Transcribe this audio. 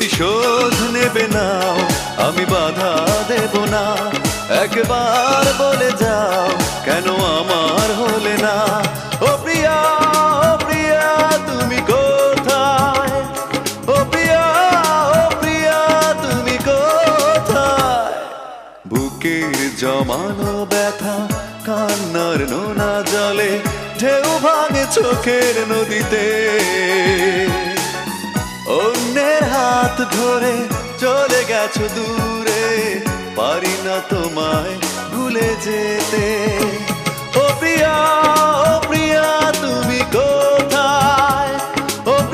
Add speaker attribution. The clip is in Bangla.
Speaker 1: প্রতিশোধ নেবে নাও, আমি বাধা দেব না। একবার বলে যাও, কেন আমার হলে না? ও প্রিয়া, ও প্রিয়া তুমি কোথায়? ও প্রিয়া, ও প্রিয়া তুমি কোথায়? বুকের জমানো ব্যথা কান্নার নোনা জলে ঢেউ ভাঙে চোখের নদীতে। অন্যের হাত ধরে চলে গেছো দূরে, পারি না তোমায় ভুলে যেতে। ও প্রিয়া, ও প্রিয়া তুমি